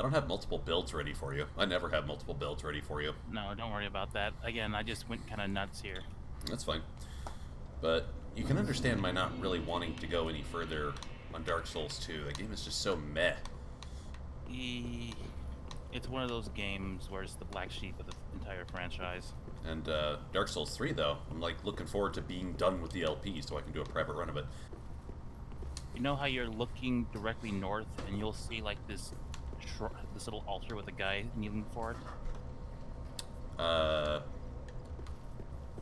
I don't have multiple builds ready for you. I never have multiple builds ready for you. No, don't worry about that. Again, I just went kind of nuts here. That's fine. But you can understand my not really wanting to go any further on Dark Souls 2. That game is just so meh. It's one of those games where it's the black sheep of the entire franchise. And Dark Souls 3, though, I'm like looking forward to being done with the LP so I can do a private run of it. You know how you're looking directly north and you'll see like this little altar with a guy kneeling for it?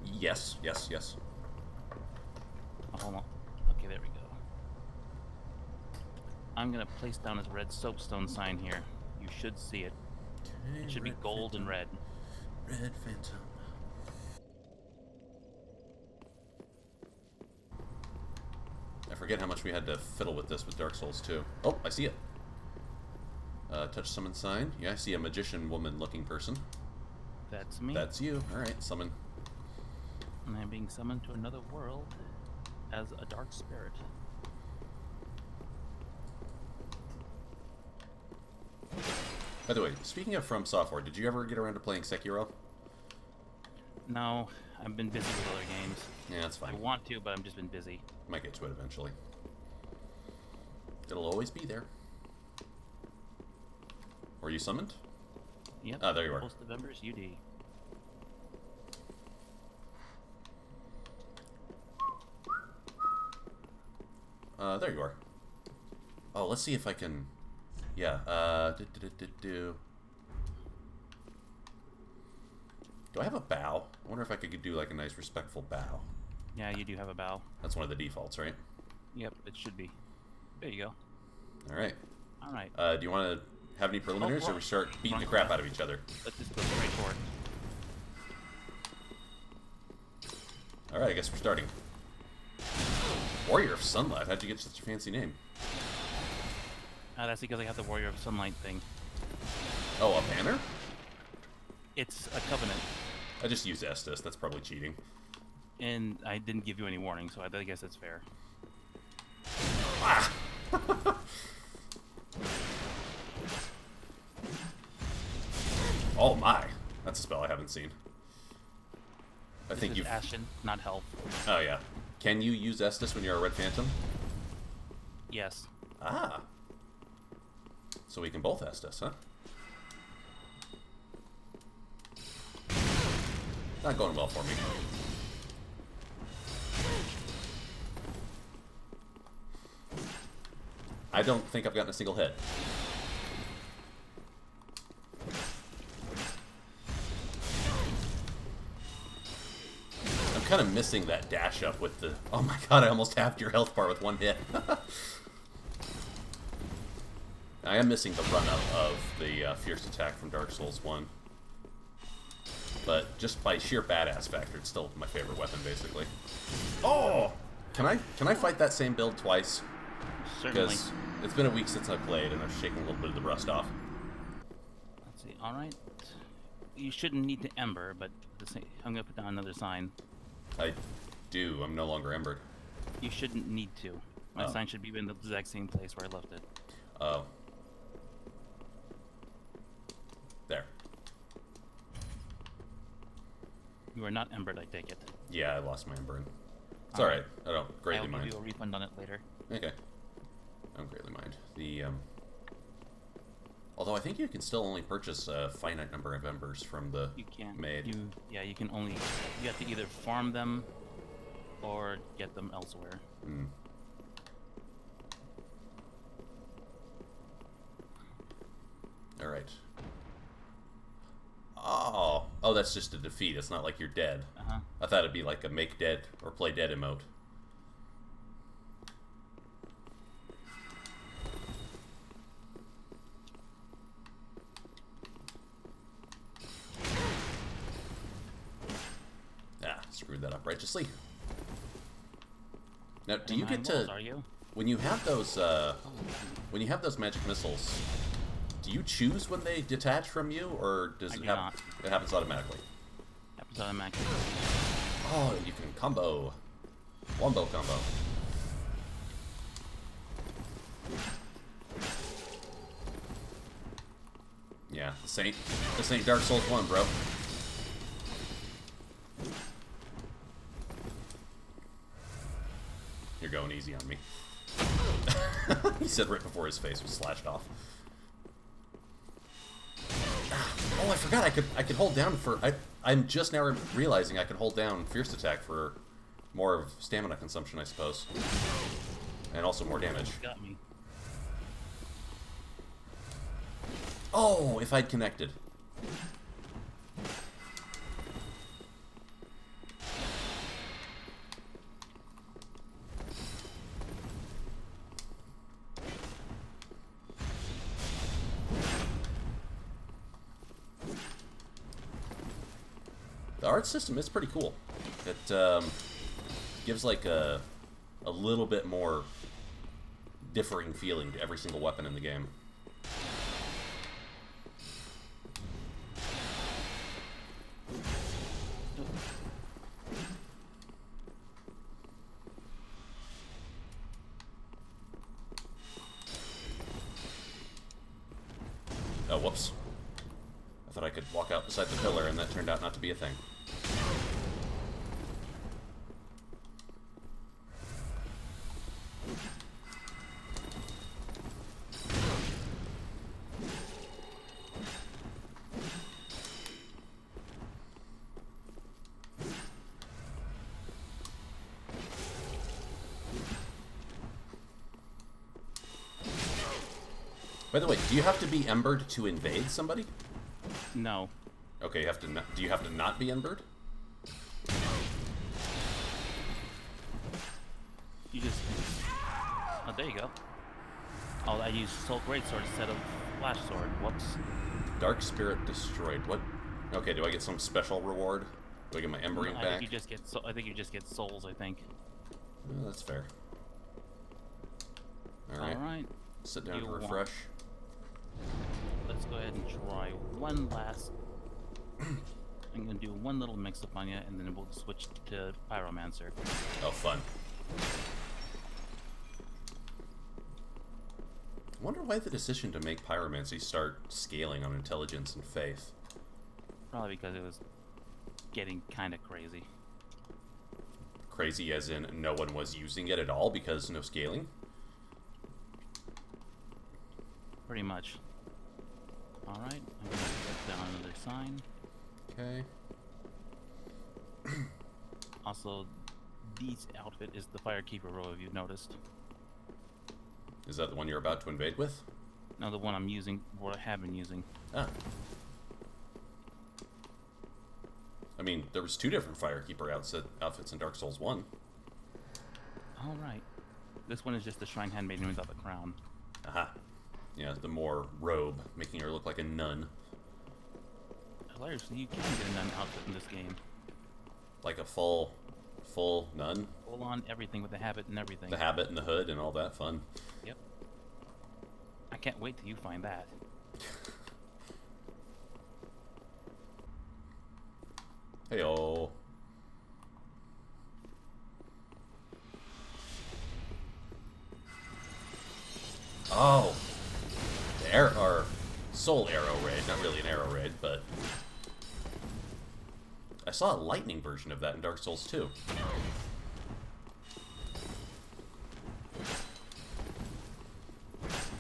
Yes. Oh, hold on. Okay, there we go. I'm gonna place down this red soapstone sign here. You should see it. It should be gold and red. Red Phantom. I forget how much we had to fiddle with this with Dark Souls 2. Oh, I see it. Touch summon sign. Yeah, I see a magician woman looking person. That's me. That's you. Alright, summon. And I'm being summoned to another world as a dark spirit. By the way, speaking of From Software, did you ever get around to playing Sekiro? No, I've been busy with other games. Yeah, that's fine. I want to, but I've just been busy. Might get to it eventually. It'll always be there. Were you summoned? Yep. Ah, there you are. Host of Embers, UD. There you are. Oh, let's see if I can... Yeah, Do I have a bow? I wonder if I could do like a nice respectful bow. Yeah, you do have a bow. That's one of the defaults, right? Yep, it should be. There you go. Alright. Alright. Do you want to have any preliminaries, or we start beating the crap out of each other? Let's just go straight for it. Alright, I guess we're starting. Warrior of Sunlight, how'd you get such a fancy name? That's because I have the Warrior of Sunlight thing. Oh, a banner? It's a covenant. I just used Estus, that's probably cheating. And I didn't give you any warning, so I guess that's fair. Ah! Oh my! That's a spell I haven't seen. I think you've... Ashen, not health. Oh yeah. Can you use Estus when you're a Red Phantom? Yes. Ah. So we can both Estus, huh? Not going well for me. I don't think I've gotten a single hit. I'm kind of missing that dash up with the... Oh my god, I almost halved your health bar with one hit. I am missing the run-up of the Fierce Attack from Dark Souls 1. But just by sheer badass factor, it's still my favorite weapon, basically. Oh! Can I fight that same build twice? Certainly. Because it's been a week since I played, and I'm shaking a little bit of the rust off. Let's see. Alright. You shouldn't need to Ember, but I'm going to put down another sign. I do. I'm no longer embered. You shouldn't need to. My Oh. sign should be in the exact same place where I left it. Oh. There. You are not Embered, I take it. Yeah, I lost my embering. It's alright. I don't greatly I'll mind. give you a refund on it later. Okay. I don't greatly mind. Although I think you can still only purchase a finite number of embers from the You can't. maid. You can only... You have to either farm them or get them elsewhere. Hmm. Alright. Oh, that's just a defeat. It's not like you're dead. Uh-huh. I thought it'd be like a make dead or play dead emote. Ah, screwed that up righteously. Now, do you get to... Are you? When you have those, magic missiles, do you choose when they detach from you, or does it happen? It happens automatically. Happens automatically. Oh, you can combo. Wombo combo. This ain't Dark Souls 1, bro. You're going easy on me. He said right before his face was slashed off. Oh, I forgot I could hold down for... I'm just now realizing I can hold down Fierce Attack for more of stamina consumption, I suppose. And also more damage. Got me. Oh, if I'd connected. The art system is pretty cool. It gives like a little bit more differing feeling to every single weapon in the game. Oh, whoops. I thought I could walk out beside the pillar, and that turned out not to be a thing. By the way, do you have to be embered to invade somebody? No. Okay, you have to. Do you have to not be embered? You just... Oh, there you go. Oh, I used Soul Greatsword instead of Flash Sword. Whoops. Dark Spirit destroyed. What? Okay, do I get some special reward? Do I get my embering back? I think you just get. I think you just get souls. I think. Oh, that's fair. All right. All right. Sit down to refresh. Let's go ahead and try one last. I'm gonna do one little mix-up on you, and then we'll switch to Pyromancer. Oh, fun. I wonder why the decision to make Pyromancy start scaling on intelligence and faith. Probably because it was getting kind of crazy. Crazy as in no one was using it at all because no scaling? Pretty much. Alright, I'm gonna put down another sign. Okay. Also, this outfit is the Firekeeper robe, if you've noticed. Is that the one you're about to invade with? No, the one I'm using, what I have been using. Ah. I mean, there was 2 different Firekeeper outfits in Dark Souls 1. Alright. This one is just the Shrine Handmaiden without the crown. Aha. Yeah, the more robe, making her look like a nun. Hilariously, you can get a nun outfit in this game. Like a full nun? Full on everything with the habit and everything. The habit and the hood and all that fun. Yep. I can't wait till you find that. Hey-oh. Oh! Or Soul Arrow Raid, not really an Arrow Raid, but I saw a lightning version of that in Dark Souls 2.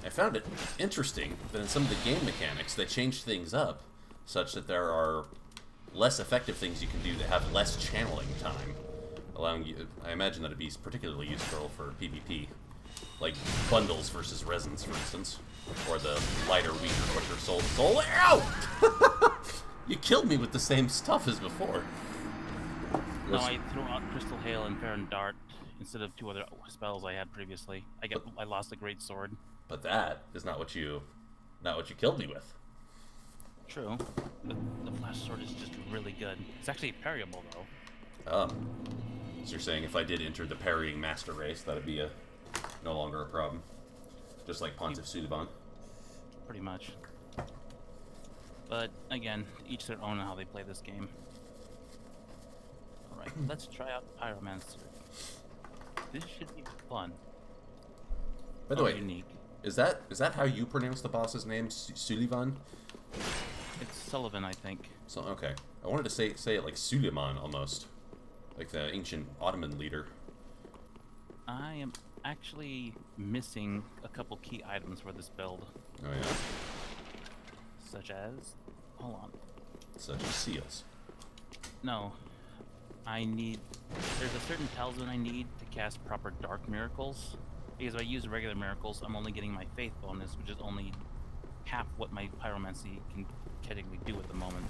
I found it interesting that in some of the game mechanics they changed things up such that there are less effective things you can do that have less channeling time, allowing you. I imagine that it'd be particularly useful for PvP. Like bundles versus resins, for instance. Or the lighter, weaker, quicker soul arrow! You killed me with the same stuff as before. No, I threw out Crystal Hail and Farron Dart instead of 2 other spells I had previously. I lost a great sword. But that is not what you killed me with. True. The Flash Sword is just really good. It's actually parryable though. So you're saying if I did enter the parrying master race, that'd be no longer a problem. Just like Pontiff Suliban. Pretty much. But again, each their own on how they play this game. Alright, let's try out Pyromancer. This should be fun. By the way, unique. is that how you pronounce the boss's name, Suliban? It's Sullivan, I think. So okay, I wanted to say it like Suleiman almost, like the ancient Ottoman leader. I am actually missing a couple key items for this build, Oh yeah, such as... Hold on. such as seals. No. I need... There's a certain talisman I need to cast proper dark miracles. Because if I use regular miracles, I'm only getting my faith bonus, which is only half what my pyromancy can technically do at the moment.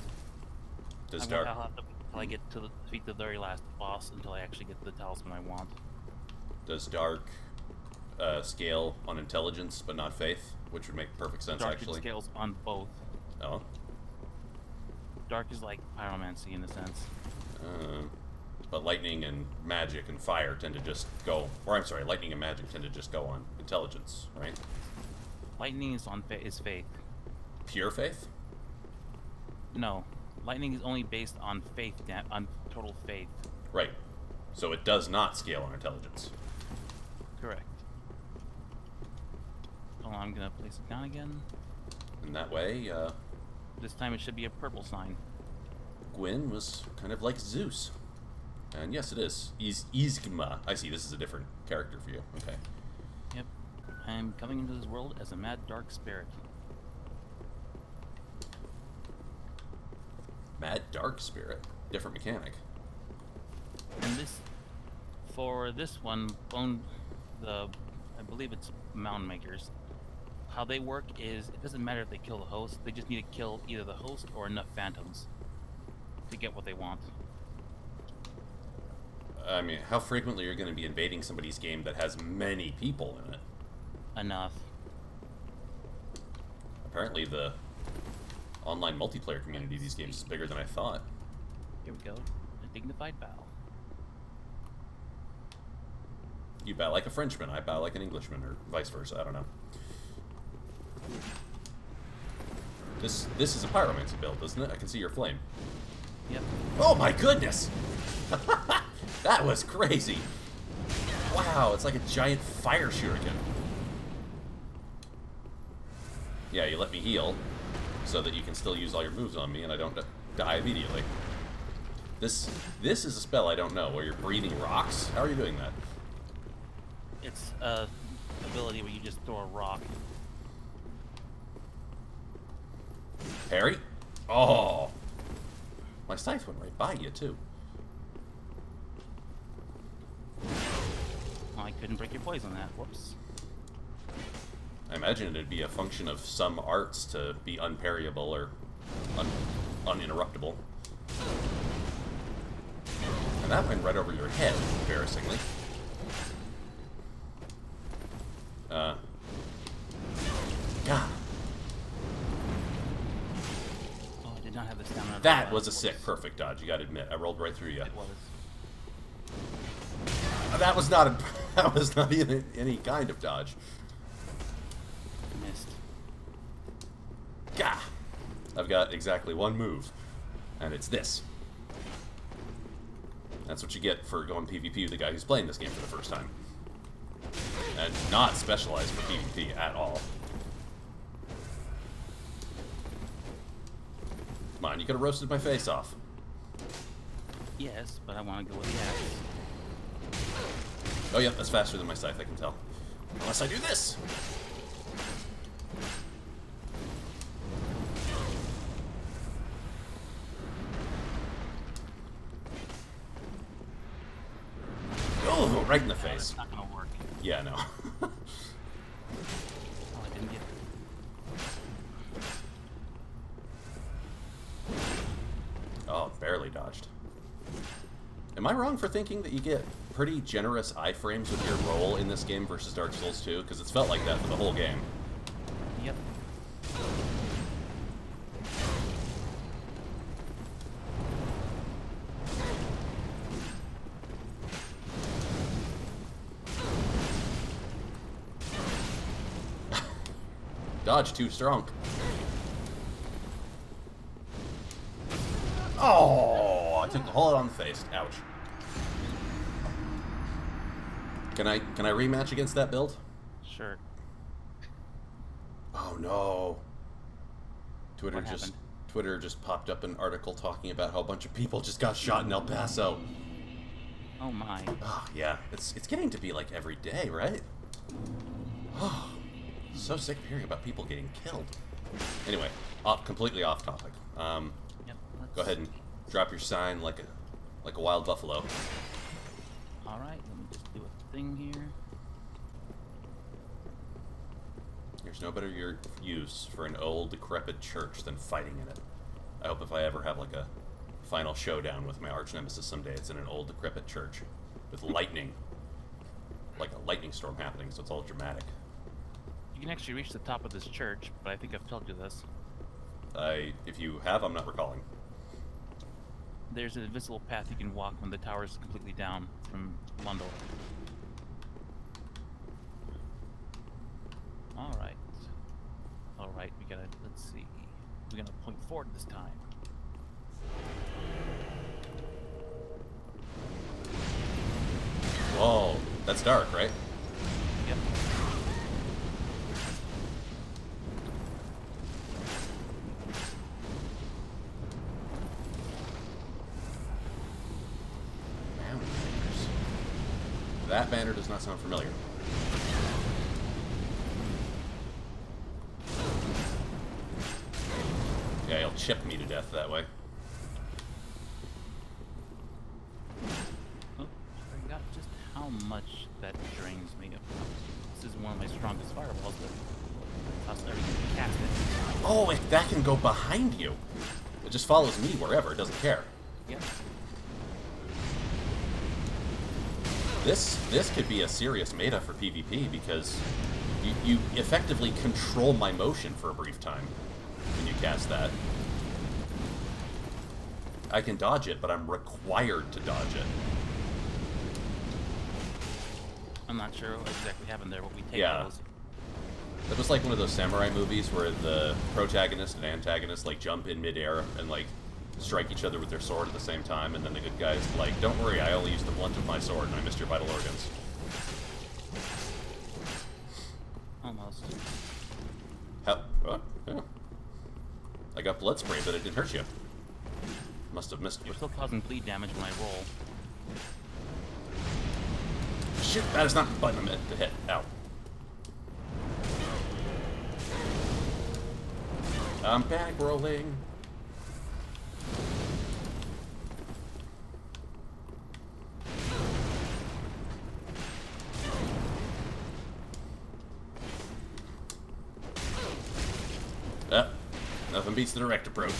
Does I'll dark have to wait until I get to defeat the very last boss until I actually get the talisman I want. scale on intelligence but not faith, which would make perfect sense Dark actually. scales on both. Oh. Dark is like pyromancy in a sense. But lightning and magic and fire tend to just go, or I'm sorry, lightning and magic tend to just go on intelligence, right? Lightning is on is faith. Pure faith? No, lightning is only based on faith, on total faith. Right. So it does not scale on intelligence. Correct. Hold on, I'm gonna place it down again. And that way, This time it should be a purple sign. Gwyn was kind of like Zeus. And yes, it is. Izgma. I see, this is a different character for you. Okay. Yep. I'm coming into this world as a mad dark spirit. Mad Dark Spirit. Different mechanic. And this, for this one, I believe it's Mound Makers. How they work is, it doesn't matter if they kill the host, they just need to kill either the host or enough phantoms to get what they want. I mean, how frequently are you going to be invading somebody's game that has many people in it? Enough. Apparently the online multiplayer community of these games is bigger than I thought. Here we go. A dignified bow. You bow like a Frenchman, I bow like an Englishman, or vice versa, I don't know. This is a pyromancy build, isn't it? I can see your flame. Yep. Oh my goodness! That was crazy! Wow, it's like a giant fire shuriken. Yeah, you let me heal, so that you can still use all your moves on me and I don't die immediately. This is a spell I don't know, where you're breathing rocks? How are you doing that? It's a ability where you just throw a rock. Parry? Oh! My scythe went right by you, too. Oh, I couldn't break your poison that. Whoops. I imagine it'd be a function of some arts to be unparryable or uninterruptible. And that went right over your head, embarrassingly. God. Oh, I did not have the stamina. That was a sick, perfect dodge, you gotta admit. I rolled right through you. It was. That was not that was not even any kind of dodge. Missed. Gah! I've got exactly one move, and it's this. That's what you get for going PvP with the guy who's playing this game for the first time. And not specialized for PvP at all. Come on, you could have roasted my face off. Yes, but I want to go with the axe. Oh, yep, that's faster than my scythe, I can tell. Unless I do this! Oh, right in the face. It's not gonna work. Yeah, no. Oh, I didn't get. Oh, barely dodged. Am I wrong for thinking that you get pretty generous iframes with your roll in this game versus Dark Souls 2? Because it's felt like that for the whole game. Yep. Dodge too strong. Oh, I took the hole on the face. Ouch. Can I rematch against that build? Sure. Oh no. Twitter What just happened? Twitter just popped up an article talking about how a bunch of people just got shot in El Paso. Oh my. Oh, yeah. It's getting to be like every day, right? Oh, so sick of hearing about people getting killed. Anyway, completely off topic. Yep, Go ahead and drop your sign like a wild buffalo. Alright, let me just do a thing here. There's no better use for an old, decrepit church than fighting in it. I hope if I ever have like a final showdown with my arch nemesis someday, it's in an old, decrepit church with lightning, like a lightning storm happening, so it's all dramatic. You can actually reach the top of this church, but I think I've told you this. If you have, I'm not recalling. There's an invisible path you can walk when the tower is completely down from Londor. Alright. Alright, let's see. We're gonna point forward this time. Whoa, that's dark, right? Yep. That banner does not sound familiar. Yeah, he'll chip me to death that way. Oh, I forgot just how much that drains me. This is one of my strongest fireballs, but I'll start to cast it. Oh, that can go behind you. It just follows me wherever. It doesn't care. Yep. This could be a serious meta for PvP because you effectively control my motion for a brief time when you cast that. I can dodge it, but I'm required to dodge it. I'm not sure what exactly happened there, but we take Yeah. those. It was like one of those samurai movies where the protagonist and antagonist like jump in midair and like strike each other with their sword at the same time, and then the good guy's like, "Don't worry, I only used the blunt of my sword, and I missed your vital organs." Almost. Hell, yeah. I got blood spray, but it didn't hurt you. Must have missed you. We're still causing bleed damage when I roll. Shit, that is not the button I meant to hit. Ow. I'm back rolling. Nothing beats the direct approach.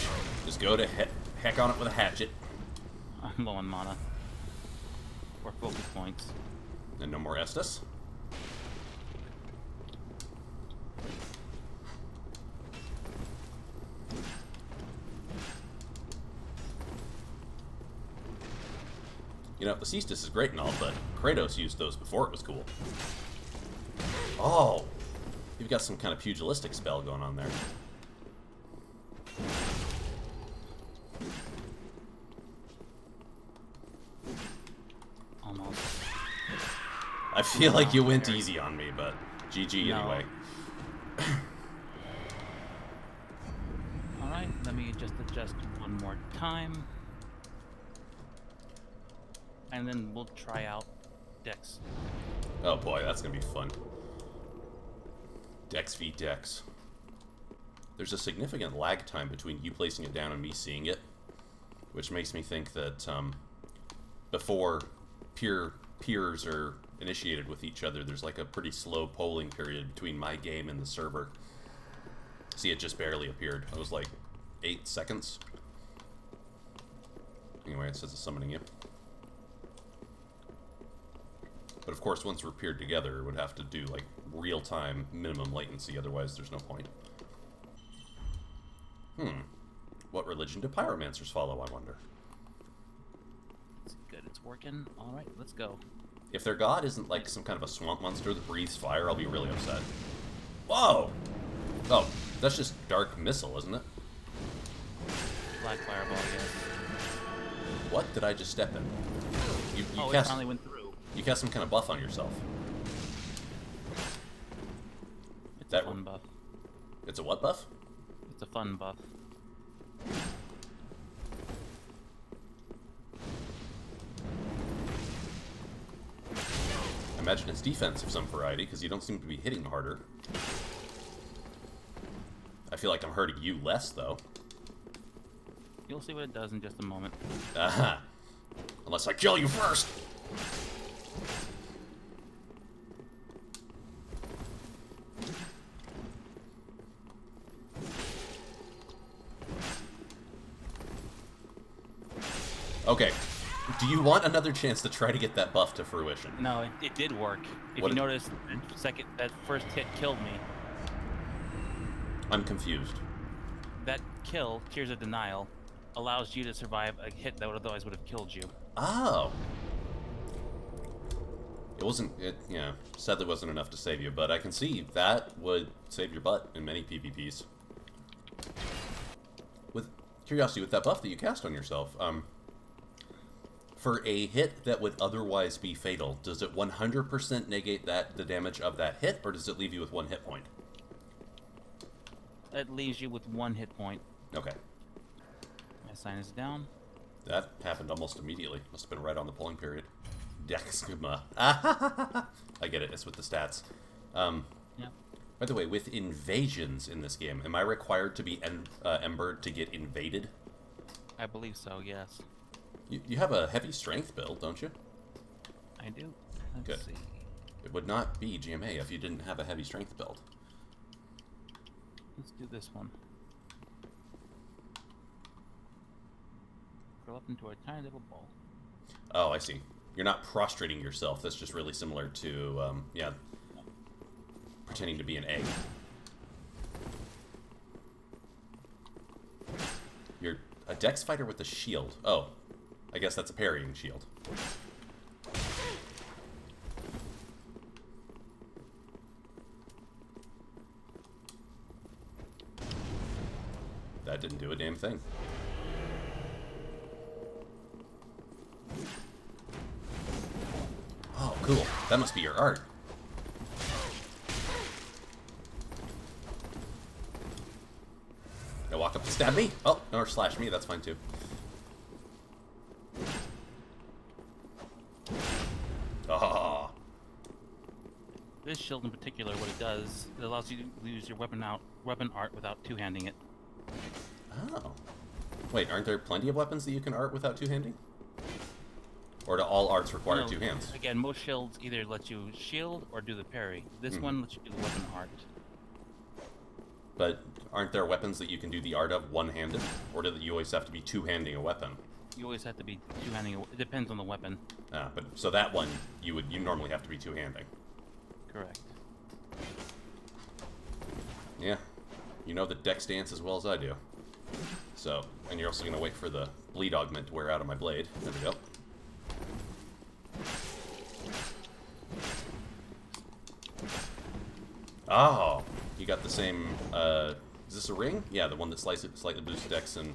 Just go to heck on it with a hatchet. I'm low on mana. Or focus points. And no more Estus. You know, the Cestus is great and all, but Kratos used those before it was cool. Oh! You've got some kind of pugilistic spell going on there. Almost. I feel like you went easy on me, but GG No. anyway. Alright, let me just adjust one more time. And then we'll try out Dex. Oh boy, that's gonna be fun. Dex v Dex. There's a significant lag time between you placing it down and me seeing it, which makes me think that before peers are initiated with each other, there's like a pretty slow polling period between my game and the server. See, it just barely appeared. It was like 8 seconds. Anyway, it says it's summoning you. But of course, once we're paired together, it would have to do like real-time minimum latency, otherwise there's no point. What religion do pyromancers follow, I wonder? It's good, it's working. Alright, let's go. If their god isn't like some kind of a swamp monster that breathes fire, I'll be really upset. Whoa! Oh, that's just dark missile, isn't it? Black fireball, yes. What did I just step in? You Oh, it cast, finally went through. you cast some kind of buff on yourself. It's That a fun buff. It's a what buff? It's a fun buff. imagine it's defense of some variety, because you don't seem to be hitting harder. I feel like I'm hurting you less, though. You'll see what it does in just a moment. Aha! Unless I kill you first! Okay. Do you want another chance to try to get that buff to fruition? No, it did work. If you notice, that first hit killed me. I'm confused. That kill, Tears of Denial, allows you to survive a hit that otherwise would have killed you. Oh. Yeah, sadly wasn't enough to save you, but I can see that would save your butt in many PvPs. With curiosity, with that buff that you cast on yourself, for a hit that would otherwise be fatal, does it 100% negate the damage of that hit, or does it leave you with 1 hit point? It leaves you with 1 hit point. Okay. My sign is down. That happened almost immediately. Must have been right on the polling period. Dexgma. I get it. It's with the stats. Yeah. By the way, with invasions in this game, am I required to be embered to get invaded? I believe so, yes. You have a heavy strength build, don't you? I do. Let's Good. see. It would not be GMA if you didn't have a heavy strength build. Let's do this one. Curl up into a tiny little ball. Oh, I see. You're not prostrating yourself. That's just really similar to, yeah, pretending to be an egg. You're a dex fighter with a shield. Oh, I guess that's a parrying shield. That didn't do a damn thing. Oh, cool. That must be your art. Now walk up to stab me. Oh, or slash me. That's fine too. Oh. This shield in particular, what it does, it allows you to use your weapon art without two-handing it. Oh. Wait, aren't there plenty of weapons that you can art without two-handing? Or do all arts require two hands? Again, most shields either let you shield or do the parry. This one lets you do the weapon art. But aren't there weapons that you can do the art of one-handed? Or do you always have to be two-handing a weapon? You always have to be two-handing. It depends on the weapon. Ah, but so that one you normally have to be two-handing. Correct. Yeah, you know the dex dance as well as I do. So, and you're also gonna wait for the bleed augment to wear out of my blade. There we go. Oh, you got the same. Is this a ring? Yeah, the one that slightly boosts dex. And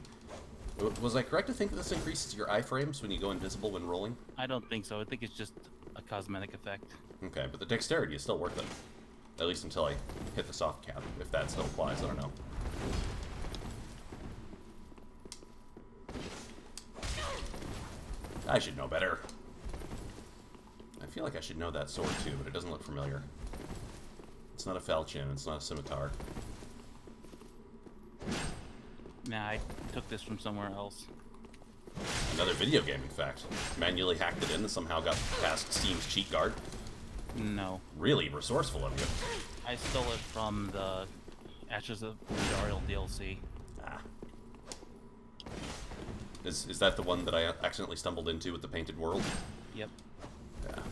was I correct to think that this increases your iframes when you go invisible when rolling? I don't think so. I think it's just a cosmetic effect. Okay, but the dexterity is still worth it. At least until I hit the soft cap, if that still applies, I don't know. I should know better. I feel like I should know that sword too, but it doesn't look familiar. It's not a falchion, it's not a scimitar. Nah, I took this from somewhere else. Another video game, in fact. Manually hacked it in and somehow got past Steam's cheat guard. No. Really resourceful of you. I stole it from the Ashes of Dariel DLC. Ah. Is that the one that I accidentally stumbled into with the painted world? Yep. Yeah.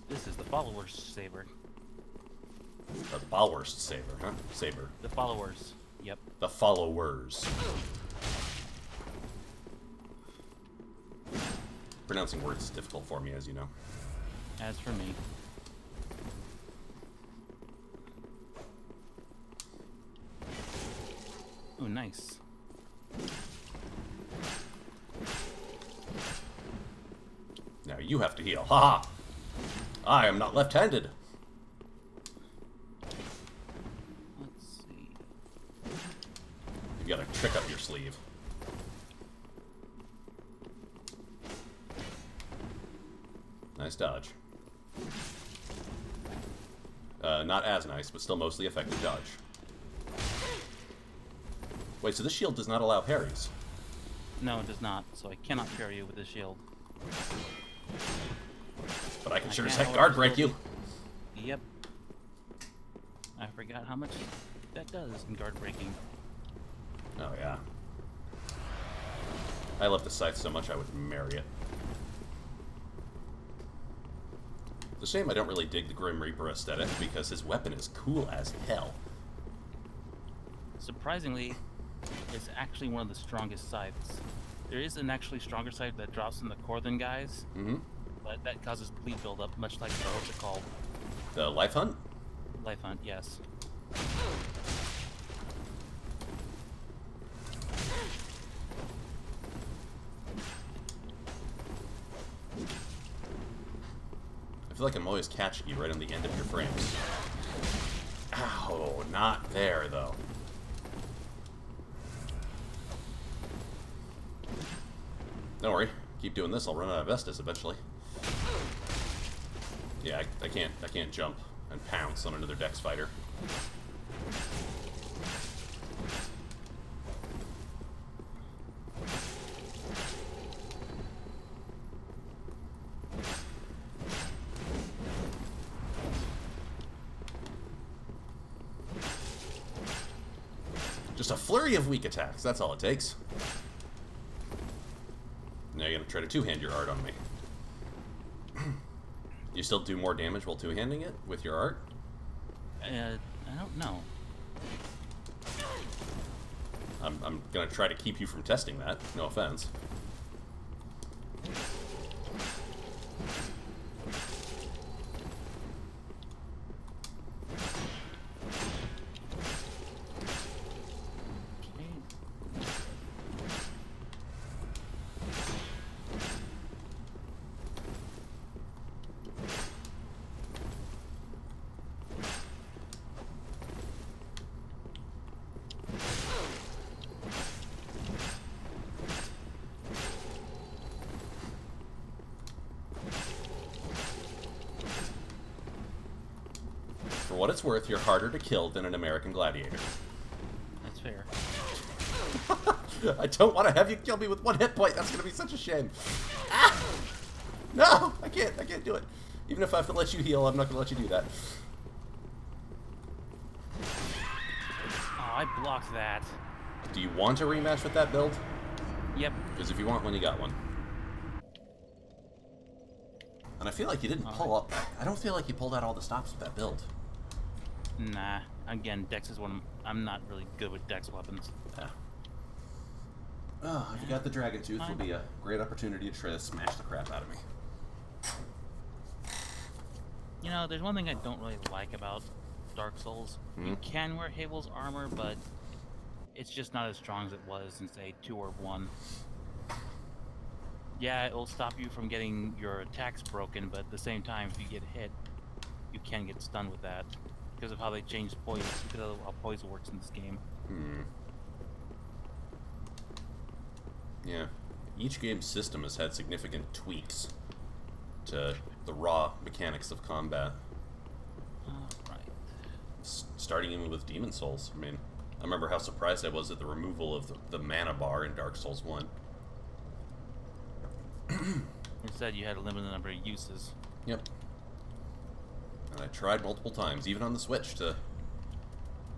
This is the Followers Saber. The Balworst Saber, huh? Saber. The Followers. Yep. The Followers. Pronouncing words is difficult for me, as you know. As for me. Ooh, nice. Now you have to heal. Ha ha! I am not left-handed. Let's see. You got a trick up your sleeve. Nice dodge. Not as nice, but still mostly effective dodge. Wait, so this shield does not allow parries? No, it does not, so I cannot parry you with this shield. But I can sure as can't, heck however, guard break still you. Yep. I forgot how much that does in guard breaking. Oh, yeah. I love the scythe so much I would marry it. It's a shame I don't really dig the Grim Reaper aesthetic, because his weapon is cool as hell. Surprisingly, it's actually one of the strongest scythes. There is an actually stronger scythe that drops in the core than guys, but that causes bleed buildup, much like what's it called? The Life Hunt? Life Hunt, yes. I feel like I'm always catching you right on the end of your frames. Ow, not there, though. Don't worry. Keep doing this, I'll run out of Vestas eventually. Yeah, I can't jump and pounce on another Dex fighter. Just a flurry of weak attacks, that's all it takes. Now you're gonna try to two-hand your art on me. You still do more damage while two-handing it with your art? I don't know. I'm gonna try to keep you from testing that, no offense. For what it's worth, you're harder to kill than an American Gladiator. That's fair. I don't want to have you kill me with one hit point. That's going to be such a shame. Ah! No, I can't do it. Even if I have to let you heal, I'm not going to let you do that. Oh, I blocked that. Do you want a rematch with that build? Yep. Because if you want one, you got one. And I feel like you didn't pull up. I don't feel like you pulled out all the stops with that build. Nah. Again, Dex is one of I'm not really good with Dex weapons. Yeah. Oh, if you got the Dragon Tooth, it'll be a great opportunity to try to smash the crap out of me. You know, there's one thing I don't really like about Dark Souls. You can wear Havel's armor, but it's just not as strong as it was in, say, 2 or 1. Yeah, it'll stop you from getting your attacks broken, but at the same time, if you get hit, you can get stunned with that. Because of how they changed poison, because of how poison works in this game. Yeah. Each game's system has had significant tweaks to the raw mechanics of combat. Right. Starting even with Demon Souls. I mean, I remember how surprised I was at the removal of the mana bar in Dark Souls 1. Instead, you had a limited number of uses. Yep. And I tried multiple times, even on the Switch, to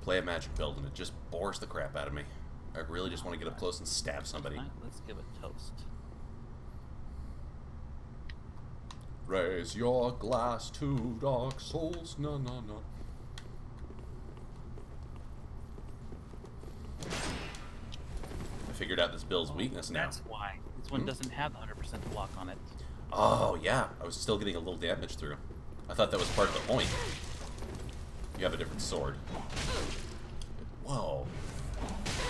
play a magic build, and it just bores the crap out of me. I really just want to get up close and stab somebody. Right, let's give it toast. Raise your glass to Dark Souls, no, no, no. I figured out this build's weakness now. That's why. This one doesn't have the 100% block on it. Oh, yeah. I was still getting a little damage through. I thought that was part of the point. You have a different sword. Whoa.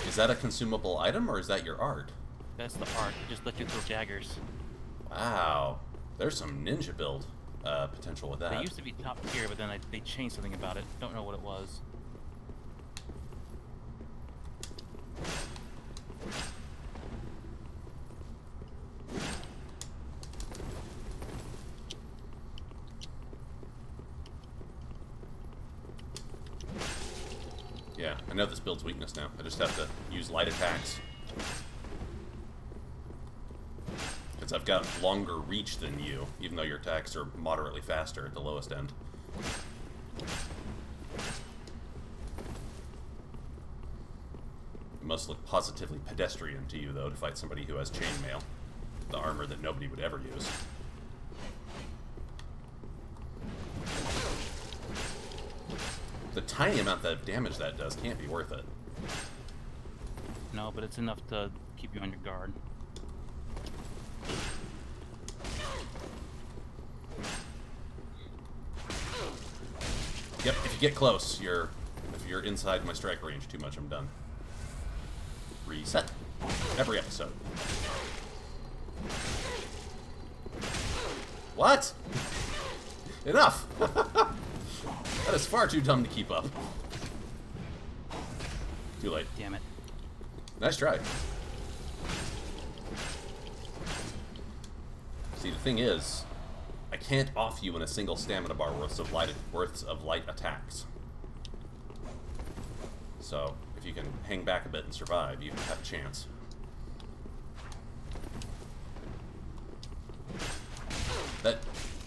Is that a consumable item, or is that your art? That's the art. It just let you throw daggers. Wow. There's some ninja build potential with that. They used to be top tier, but then they changed something about it. Don't know what it was. Yeah, I know this build's weakness now. I just have to use light attacks. Because I've got longer reach than you, even though your attacks are moderately faster at the lowest end. It must look positively pedestrian to you, though, to fight somebody who has chainmail. The armor that nobody would ever use. The tiny amount of damage that does can't be worth it. No, but it's enough to keep you on your guard. Yep, if you get close, if you're inside my strike range too much, I'm done. Reset. Every episode. What? Enough! That is far too dumb to keep up. Too late. Damn it. Nice try. See, the thing is, I can't off you in a single stamina bar worths of light attacks. So, if you can hang back a bit and survive, you have a chance.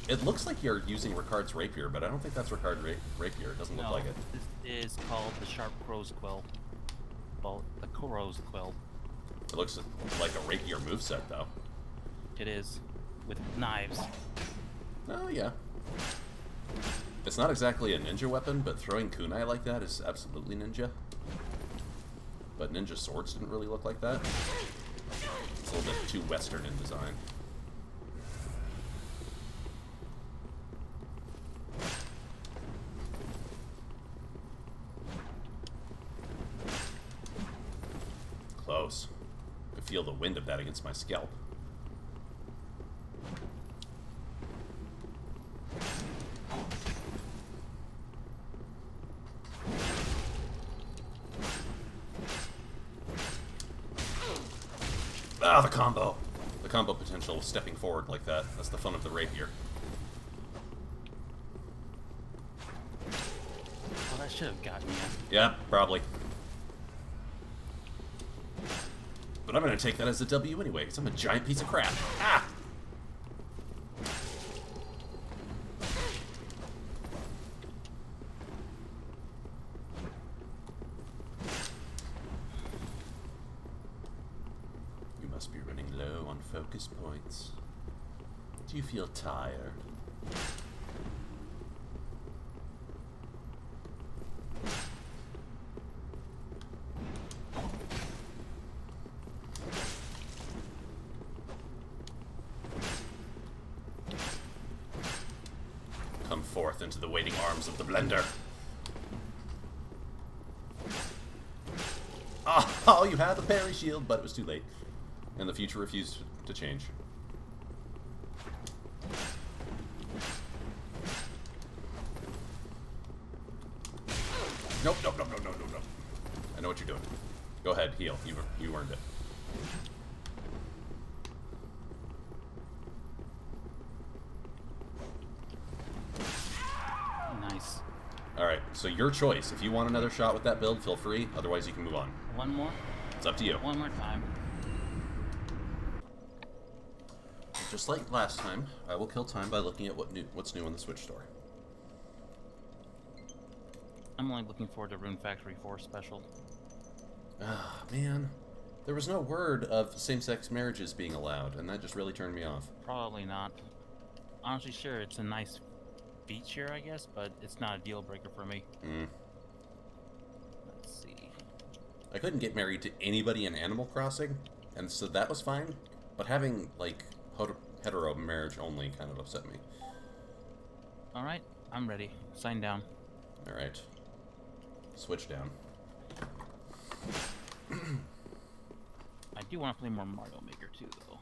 It looks like you're using Ricard's rapier, but I don't think that's Ricard's rapier. It doesn't look like it. This is called the Sharp Crow's Quill. Well, the Crow's Quill. It looks like a rapier moveset, though. It is, with knives. Oh, yeah. It's not exactly a ninja weapon, but throwing kunai like that is absolutely ninja. But ninja swords didn't really look like that. It's a little bit too Western in design. Close. I could feel the wind of that against my scalp. Ah, the combo. The combo potential of stepping forward like that. That's the fun of the rapier. Well, that should have gotten you. Yeah, probably. But I'm going to take that as a W anyway, because I'm a giant piece of crap. Ah! You must be running low on focus points. Do you feel tired? Come forth into the waiting arms of the blender. Oh, you had the parry shield, but it was too late. And the future refused to change. Nope, nope, nope, nope, nope, nope, nope. I know what you're doing. Go ahead, heal. You earned it. Nice. Alright, so your choice. If you want another shot with that build, feel free. Otherwise, you can move on. One more? It's up to you. One more time. Just like last time, I will kill time by looking at what's new in the Switch store. I'm only looking forward to Rune Factory 4 special. Ah, man. There was no word of same-sex marriages being allowed, and that just really turned me off. Probably not. Honestly, sure, it's a nice feature, I guess, but it's not a deal breaker for me. Let's see. I couldn't get married to anybody in Animal Crossing, and so that was fine. But having, like, hetero marriage only kind of upset me. Alright, I'm ready. Sign down. Alright. Switch down. I do want to play more Mario Maker too, though.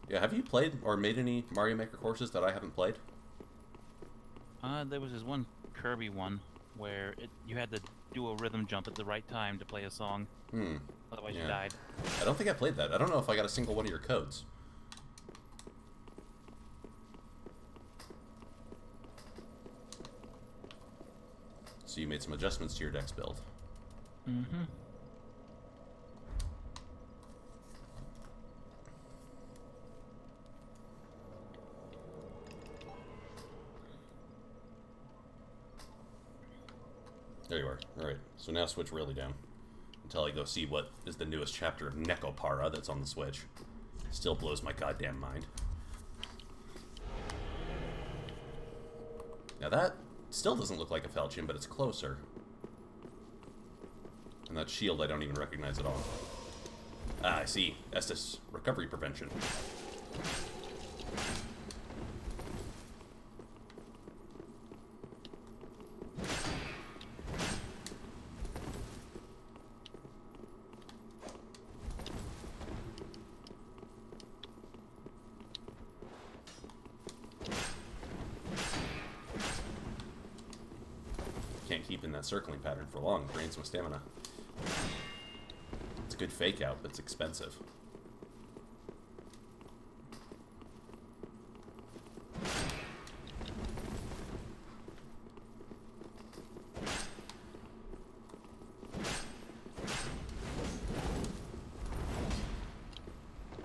Yeah, have you played or made any Mario Maker courses that I haven't played? There was this one Kirby one where you had to do a rhythm jump at the right time to play a song. Otherwise you died. I don't think I played that. I don't know if I got a single one of your codes. So you made some adjustments to your Dex build. Mm-hmm. There you are. Alright, so now switch really down. Until I go see what is the newest chapter of Nekopara that's on the Switch. Still blows my goddamn mind. Now that still doesn't look like a falchion, but it's closer. And that shield I don't even recognize at all. Ah, I see. Estus recovery prevention. Can't keep in that circling pattern for long. Drains my stamina. It's a good fake out, but it's expensive.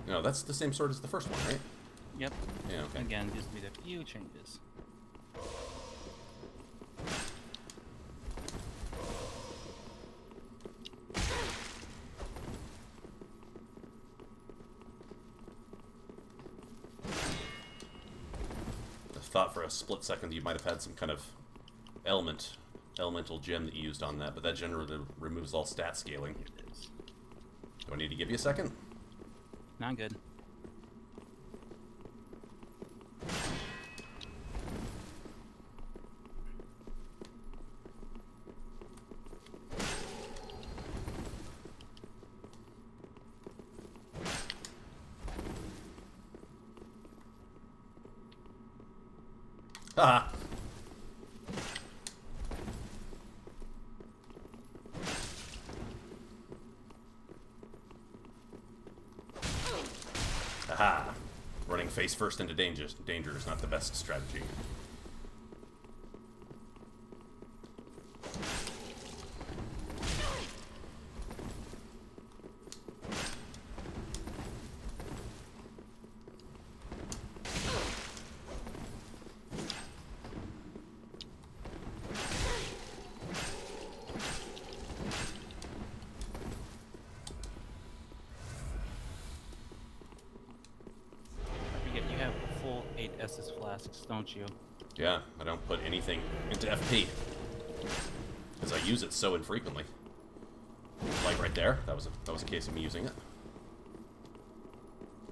No, that's the same sword as the first one, right? Yep. Yeah, okay. Again, just made a few changes. I thought for a split second you might have had some kind of elemental gem that you used on that, but that generally removes all stat scaling. It is. Do I need to give you a second? Not good. Ah! Aha! Running face first into danger is not the best strategy. You have full 8 Estus flasks, don't you? Yeah, I don't put anything into FP. Because I use it so infrequently. Like right there, that was a case of me using it.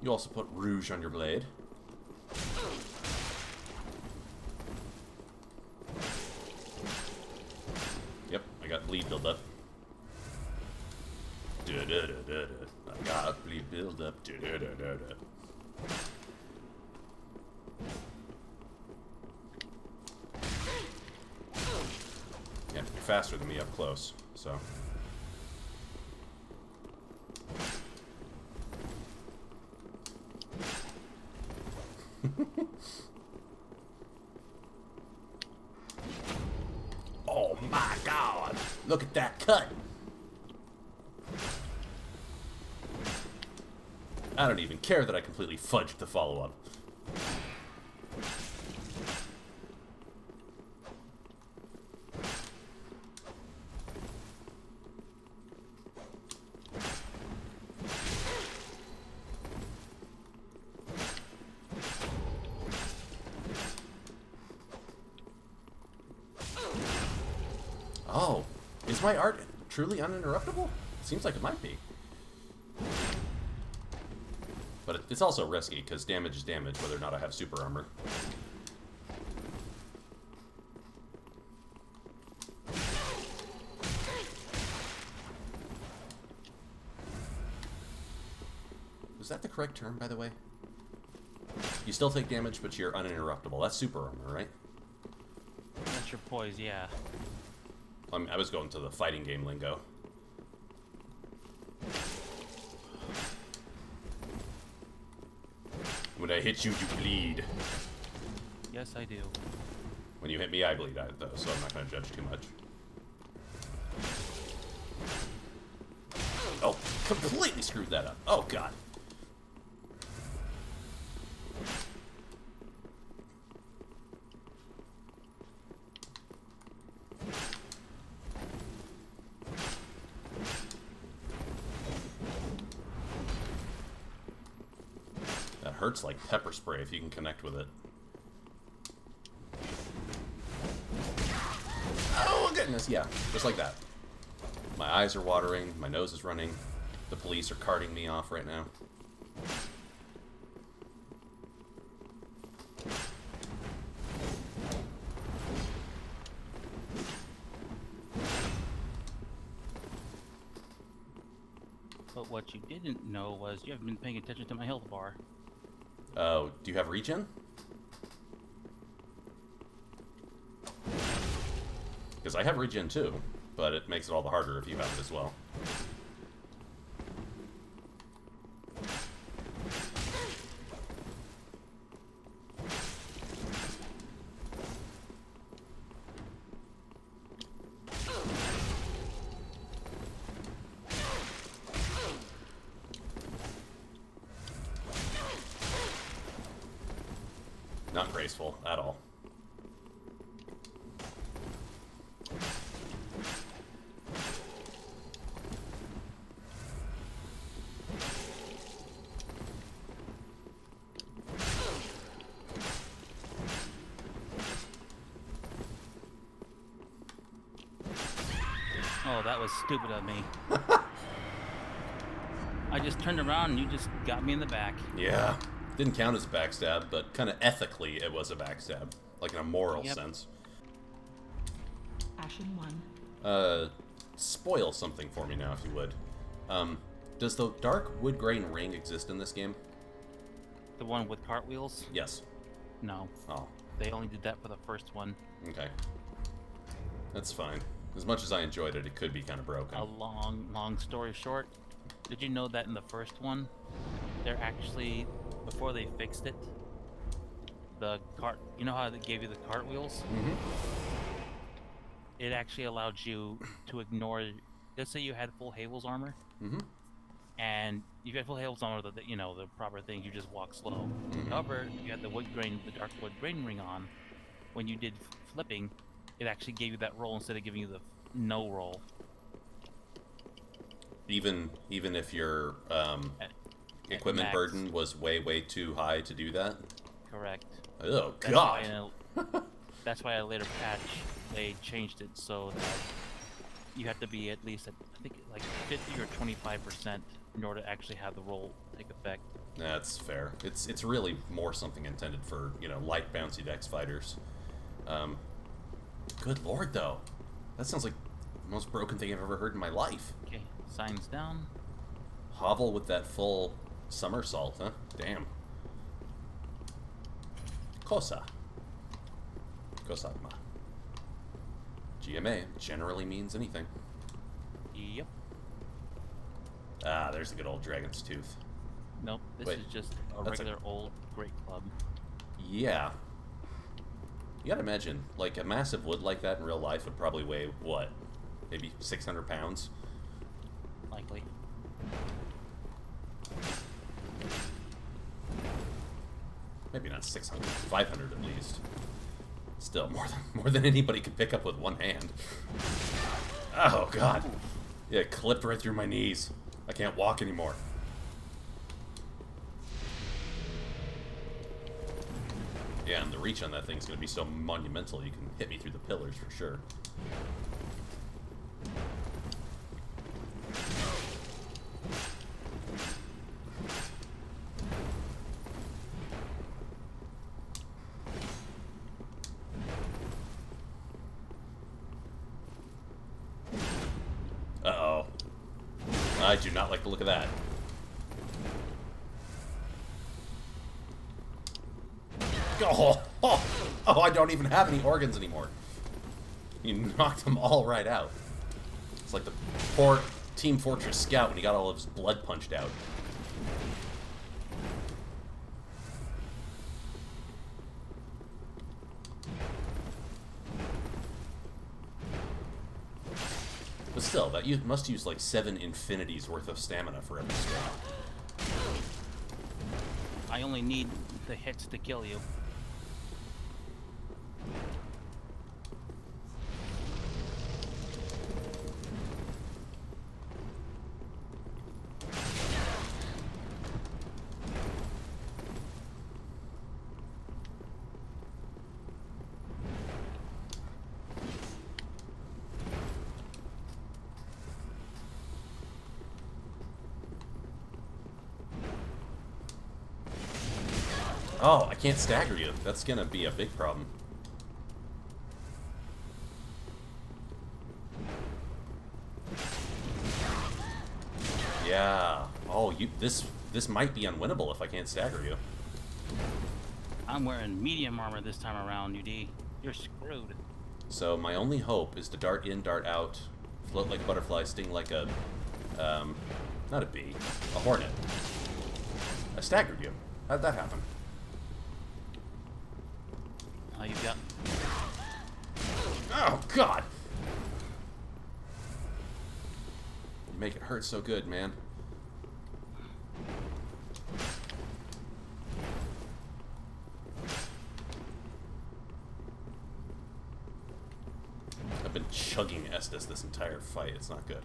You also put rouge on your blade. Yep, I got bleed build up. I got bleed build up. Yeah, you're faster than me up close, so. Oh my god! Look at that cut! I don't even care that I completely fudged the follow-up. Oh, is my art truly uninterruptible? Seems like it might be. But it's also risky, because damage is damage, whether or not I have super armor. Is that the correct term, by the way? You still take damage, but you're uninterruptible. That's super armor, right? That's your poise, yeah. I was going to the fighting game lingo. When I hit you, you bleed. Yes, I do. When you hit me, I bleed out, though, so I'm not going to judge too much. Oh, completely screwed that up. Oh, God. That hurts like pepper spray if you can connect with it. Oh, goodness, yeah. Just like that. My eyes are watering, my nose is running. The police are carting me off right now. But what you didn't know was you haven't been paying attention to my health bar. Oh, do you have regen? Because I have regen too, but it makes it all the harder if you have it as well. Not graceful at all. Oh, that was stupid of me. I just turned around and you just got me in the back. Yeah. Didn't count as a backstab, but kind of ethically it was a backstab. Like in a moral sense. Ashen 1. Spoil something for me now, if you would. Does the dark wood grain ring exist in this game? The one with cartwheels? Yes. No. Oh. They only did that for the first one. Okay. That's fine. As much as I enjoyed it, it could be kind of broken. A long story short, did you know that in the first one, they're actually, before they fixed it, you know how they gave you the cartwheels? Mm-hmm. It actually allowed you to ignore, let's say you had full Havel's armor, Mm-hmm. and if you had full Havel's armor, the proper things, you just walk slow. Mm-hmm. However, you had the dark wood grain ring on. When you did flipping, it actually gave you that roll instead of giving you the no roll. Even if your equipment max. burden was way too high to do that? Correct. Oh, That's God! That's why I later they changed it so that you have to be at least at, I think, like 50 or 25% in order to actually have the roll take effect. That's fair. It's really more something intended for, light bouncy dex fighters. Good lord, though. That sounds like the most broken thing I've ever heard in my life. Okay, signs down. Hovel with that full somersault, huh? Damn. Cosa. Kosagma. GMA generally means anything. Yep. Ah, there's the good old dragon's tooth. Nope, this Wait, is just a that's regular old great club. Yeah. You gotta imagine, like, a massive wood like that in real life would probably weigh, what? Maybe 600 pounds? Likely. Maybe not 600, 500 at least. Still, more than anybody could pick up with one hand. Oh, God. Yeah, it clipped right through my knees. I can't walk anymore. Yeah, and the reach on that thing's gonna be so monumental you can hit me through the pillars for sure. Uh-oh. I do not like the look of that. Oh, I don't even have any organs anymore. You knocked them all right out. It's like the poor Team Fortress Scout when he got all of his blood punched out. But still, that you must use like 7 infinities worth of stamina for every swing. I only need the hits to kill you. Oh, I can't stagger you. That's gonna be a big problem. Yeah. Oh, this might be unwinnable if I can't stagger you. I'm wearing medium armor this time around, UD. You're screwed. So my only hope is to dart in, dart out, float like a butterfly, sting like a, not a bee, a hornet. I staggered you. How'd that happen? You got... Oh, God! You make it hurt so good, man. I've been chugging Estus this entire fight. It's not good.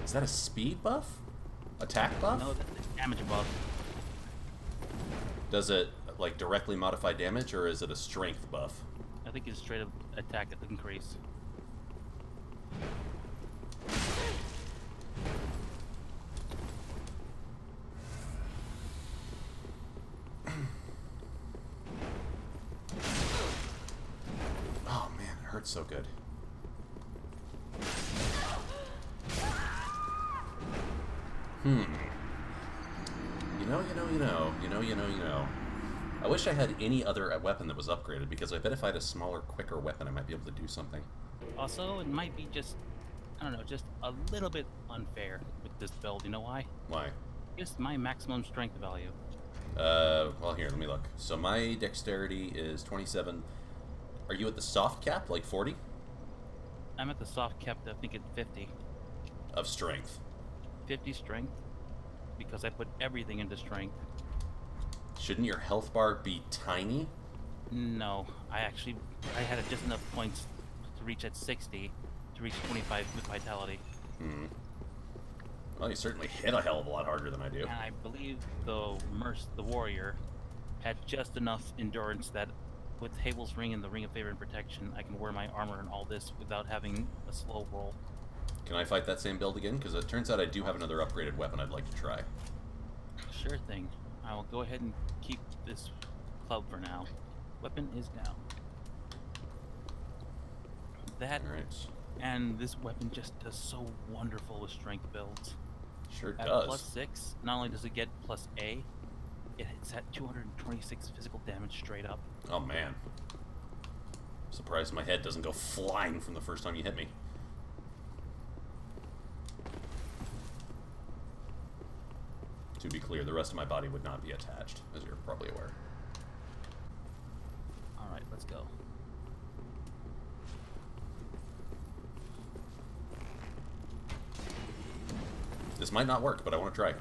Is that a speed buff? Attack buff? No, that's damage buff. Does it, like, directly modify damage, or is it a strength buff? I think it's straight up attack increase. Oh, man, it hurts so good. You know. I wish I had any other weapon that was upgraded, because I bet if I had a smaller, quicker weapon, I might be able to do something. Also, it might be just, I don't know, just a little bit unfair with this build. You know why? Why? Just my maximum strength value. Well, here, let me look. So my dexterity is 27. Are you at the soft cap, like 40? I'm at the soft cap, I think it's 50. Of strength. 50 strength, because I put everything into strength. Shouldn't your health bar be tiny? No, I had just enough points to reach at 60 to reach 25 with vitality. Hmm. Well, you certainly hit a hell of a lot harder than I do. And I believe the warrior had just enough endurance that with Havel's Ring and the Ring of Favor and Protection, I can wear my armor and all this without having a slow roll. Can I fight that same build again? Because it turns out I do have another upgraded weapon I'd like to try. Sure thing. I will go ahead and keep this club for now. Weapon is down. That Alright. and this weapon just does so wonderful with strength builds. Sure At does. +6, not only does it get +A, it hits at 226 physical damage straight up. Oh, man. Surprised my head doesn't go flying from the first time you hit me. To be clear, the rest of my body would not be attached, as you're probably aware. Alright, let's go. This might not work, but I want to try.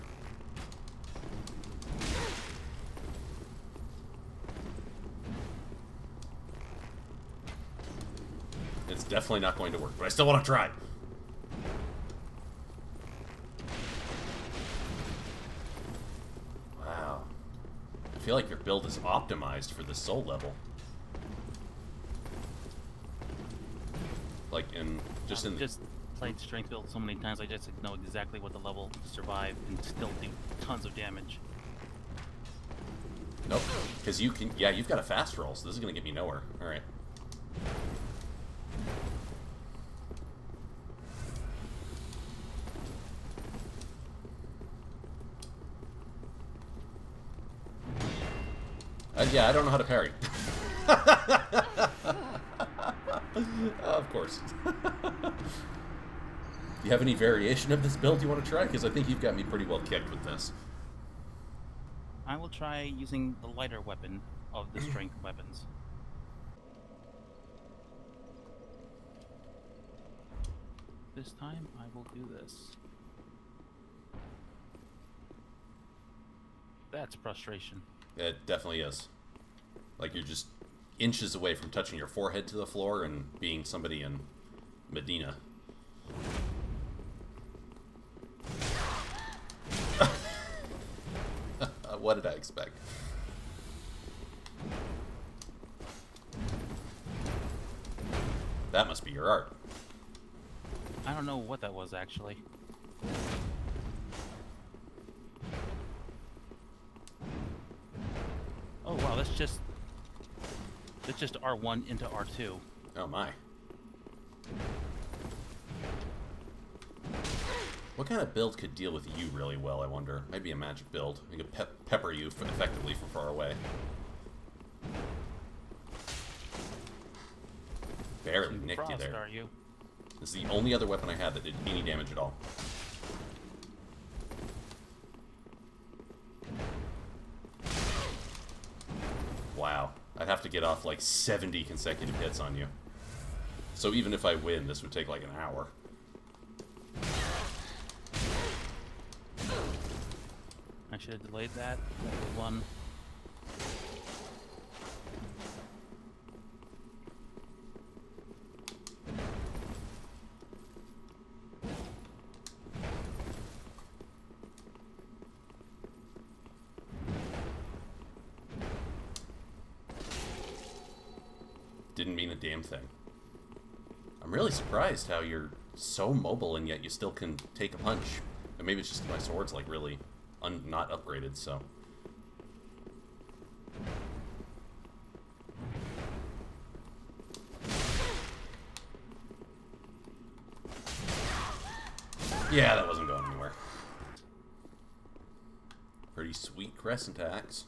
It's definitely not going to work, but I still want to try. Wow. I feel like your build is optimized for the soul level. Like in just in just played strength build so many times I just know exactly what the level to survive and still do tons of damage. Nope. Because you can, yeah, you've got a fast roll, so this is going to get me nowhere. Alright. Yeah, I don't know how to parry. Of course. You have any variation of this build you want to try? Because I think you've got me pretty well kicked with this. I will try using the lighter weapon of the strength weapons. This time, I will do this. That's frustration. It definitely is. Like you're just inches away from touching your forehead to the floor and being somebody in Medina. What did I expect? That must be your art. I don't know what that was, actually. Oh, wow, that's just R1 into R2. Oh my. What kind of build could deal with you really well, I wonder? Maybe a magic build. You could pepper you effectively from far away. Barely nicked you Frost, there. are you? This is the only other weapon I had that did any damage at all. Wow. I'd have to get off like 70 consecutive hits on you. So even if I win, this would take like an hour. I should have delayed that. One. Didn't mean a damn thing. I'm really surprised how you're so mobile and yet you still can take a punch. And maybe it's just my sword's like really not upgraded, so. Yeah, that wasn't going anywhere. Pretty sweet crescent axe.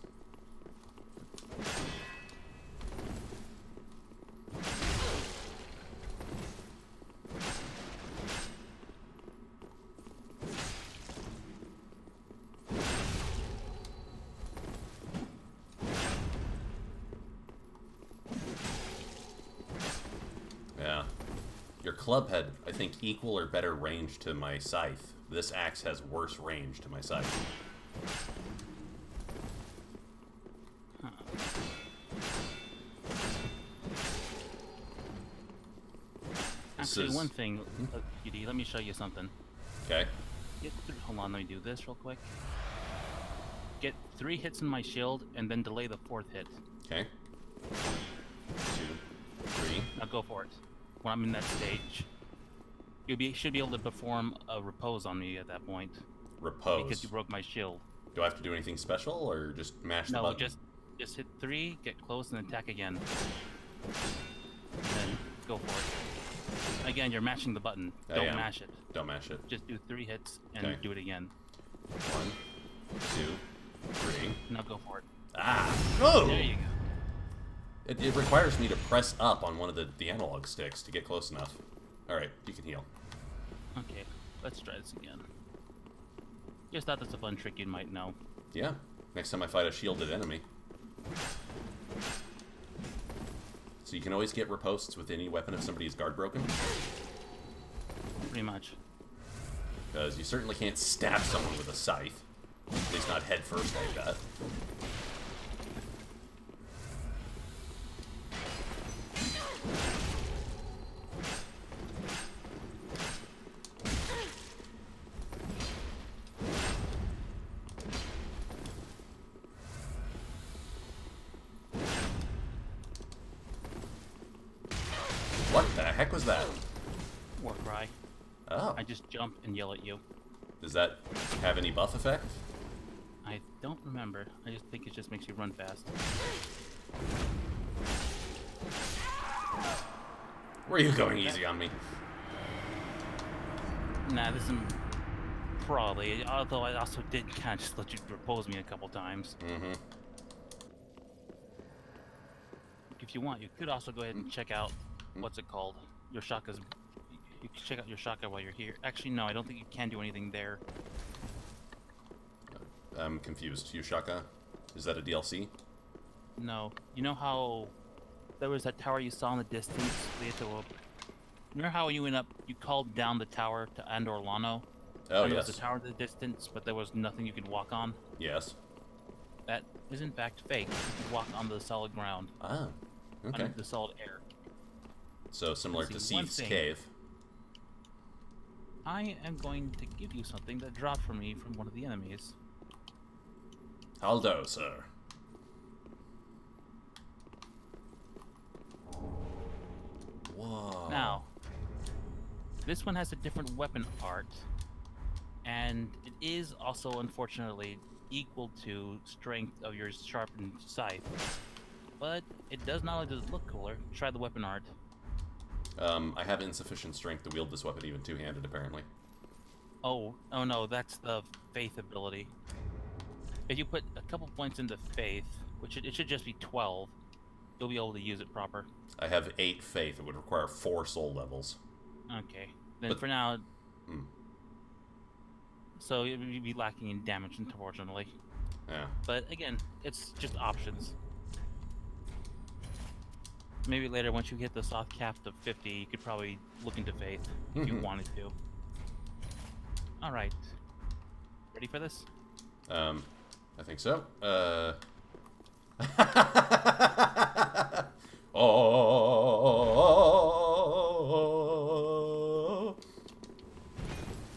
Yeah. Your club had, I think, equal or better range to my scythe. This axe has worse range to my scythe. Huh. Actually, one thing, QD, let me show you something. Okay. Hold on, let me do this real quick. Get 3 hits in my shield, and then delay the 4th hit. Okay. 2, 3. Now go for it. When I'm in that stage, should be able to perform a repose on me at that point. Repose. Because you broke my shield. Do I have to do anything special, or just mash the No, button? just hit 3, get close, and attack again. And then go for it. Again, you're mashing the button. Don't mash it. Don't mash it. Just do 3 hits and Okay. do it again. 1, 2, 3. Now go for it. Ah! Oh! There you go. It requires me to press up on one of the analog sticks to get close enough. Alright, you can heal. Okay, let's try this again. Just thought that's a fun trick you might know. Yeah. Next time I fight a shielded enemy. So you can always get ripostes with any weapon if somebody is guard broken? Pretty much. Because you certainly can't stab someone with a scythe. At least not head first like that. What the heck was that? War cry. Oh. I just jump and yell at you. Does that have any buff effect? I don't remember. I just think it just makes you run fast. Were you going easy on me? Nah, this is probably. Although I also did kind of just let you repose me a couple times. Mm-hmm. if you want, you could also go ahead and check out what's it called. Your shaka's. You can check out your shaka while you're here. Actually, no, I don't think you can do anything there. I'm confused. Yushaka? Is that a DLC? No, you know how there was that tower you saw in the distance? We had to. Remember how you went up? You called down the tower to Andor Lano. Oh, and there yes. was a tower in the distance, but there was nothing you could walk on. Yes. That is in fact fake. You can walk on the solid ground. Ah. Okay. Under the solid air. So similar to Let's see, one Sea's thing. Cave. I am going to give you something that dropped from me from one of the enemies. Aldo, sir. Whoa. Now, this one has a different weapon art, and it is also, unfortunately, equal to strength of your sharpened scythe. But it does not only does it look cooler. Try the weapon art. I have insufficient strength to wield this weapon even two-handed, apparently. Oh no, that's the faith ability. If you put a couple points into faith, which it should just be 12, you'll be able to use it proper. I have 8 faith. It would require 4 soul levels. Okay, then But- for now. Hmm. So you'd be lacking in damage, unfortunately. Yeah. But again, it's just options. Maybe later, once you hit the soft cap of 50, you could probably look into faith if you wanted to. All right, ready for this? I think so. Oh.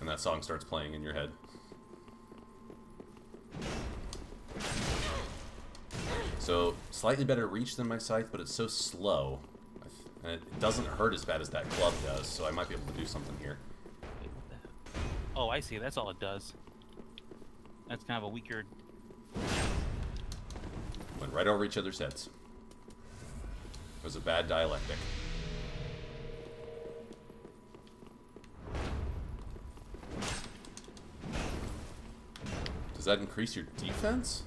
And that song starts playing in your head. So, slightly better reach than my scythe, but it's so slow. And it doesn't hurt as bad as that club does, so I might be able to do something here. Wait, what the heck? Oh, I see. That's all it does. That's kind of a weaker. Went right over each other's heads. It was a bad dialectic. Does that increase your defense?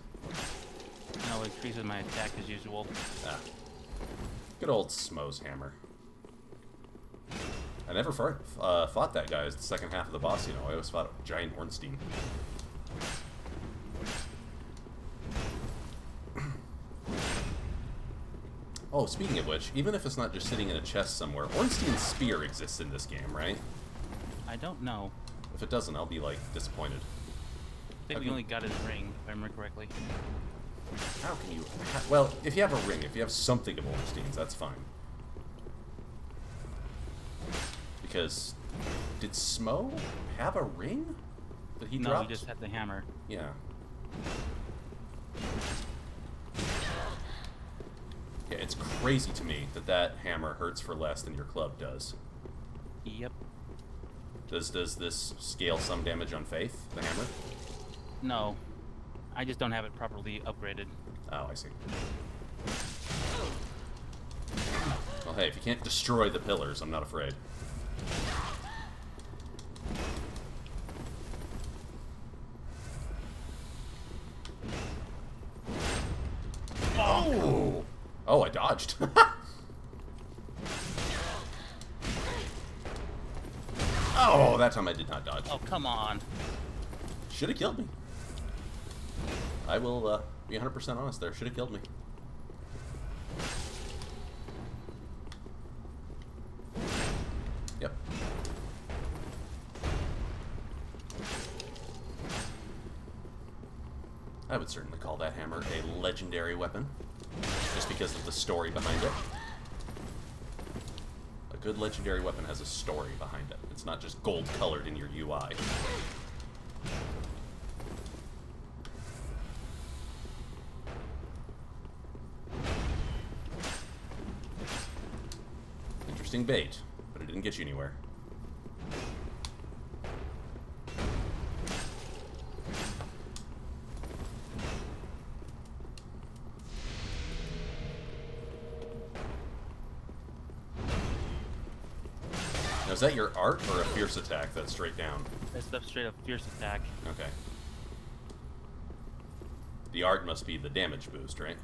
No, it increases my attack as usual. Ah. Good old Smo's hammer. I never fought that guy as the second half of the boss, you know. I always fought Giant Ornstein. Oh, speaking of which, even if it's not just sitting in a chest somewhere, Ornstein's spear exists in this game, right? I don't know. If it doesn't, I'll be, like, disappointed. I think we only got his ring, if I remember correctly. How can you... Well, if you have a ring, if you have something of Ornstein's, that's fine. Because... Did Smo have a ring that he dropped? No, he just had the hammer. Yeah. Yeah, it's crazy to me that that hammer hurts for less than your club does. Yep. Does this scale some damage on Faith, the hammer? No. I just don't have it properly upgraded. Oh, I see. Well, hey, if you can't destroy the pillars, I'm not afraid. Oh! Oh, I dodged. Oh, that time I did not dodge. Oh, come on. Should have killed me. I will be 100% honest there. Should have killed me. Yep. I would certainly call that hammer a legendary weapon, just because of the story behind it. A good legendary weapon has a story behind it. It's not just gold-colored in your UI. Interesting bait, but it didn't get you anywhere. Now, is that your art or a fierce attack that's straight down? That's the straight up fierce attack. Okay. The art must be the damage boost, right?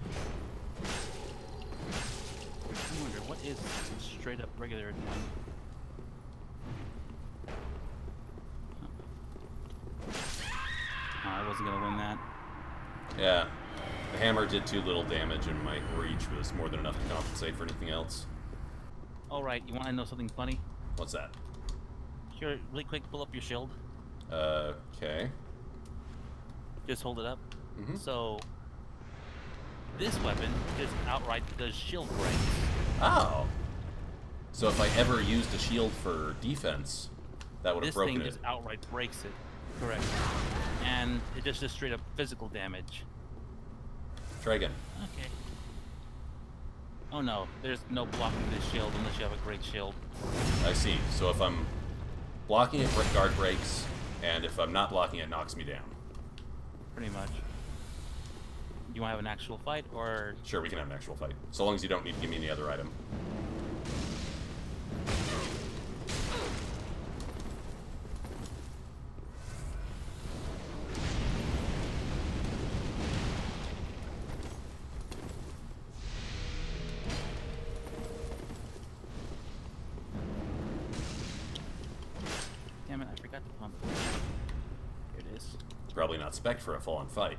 I wonder, what is straight up regular again? Oh, I wasn't gonna win that. Yeah. The hammer did too little damage, and my reach was more than enough to compensate for anything else. Alright, you wanna know something funny? What's that? Here, really quick, pull up your shield. Okay. Just hold it up. Mm-hmm. So, this weapon just outright does shield breaks. Oh! So if I ever used a shield for defense, that would have broken it. This thing just outright breaks it. Correct. And it just does straight up physical damage. Try again. Okay. Oh no, there's no blocking this shield unless you have a great shield. I see. So if I'm blocking it, guard breaks, and if I'm not blocking it, knocks me down. Pretty much. You want to have an actual fight, or...? Sure, we can have an actual fight. So long as you don't need to give me any other item. Damn it, I forgot to pump. Here it is. It's probably not spec'd for a full-on fight.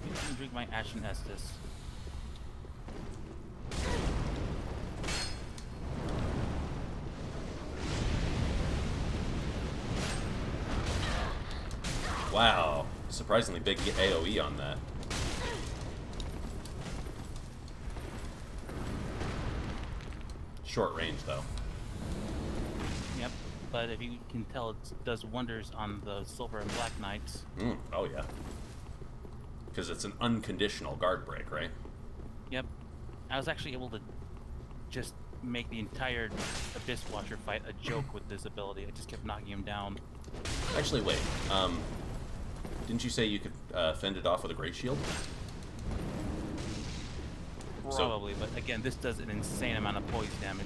Let me drink my Ashen Estus. Wow. Surprisingly big AoE on that. Short range, though. Yep, but if you can tell, it does wonders on the Silver and Black Knights. Oh, yeah. Because it's an unconditional guard break, right? Yep. I was actually able to just make the entire Abyss Watcher fight a joke with this ability. I just kept knocking him down. Actually, wait. Didn't you say you could fend it off with a Great Shield? Probably, but again, this does an insane amount of poise damage.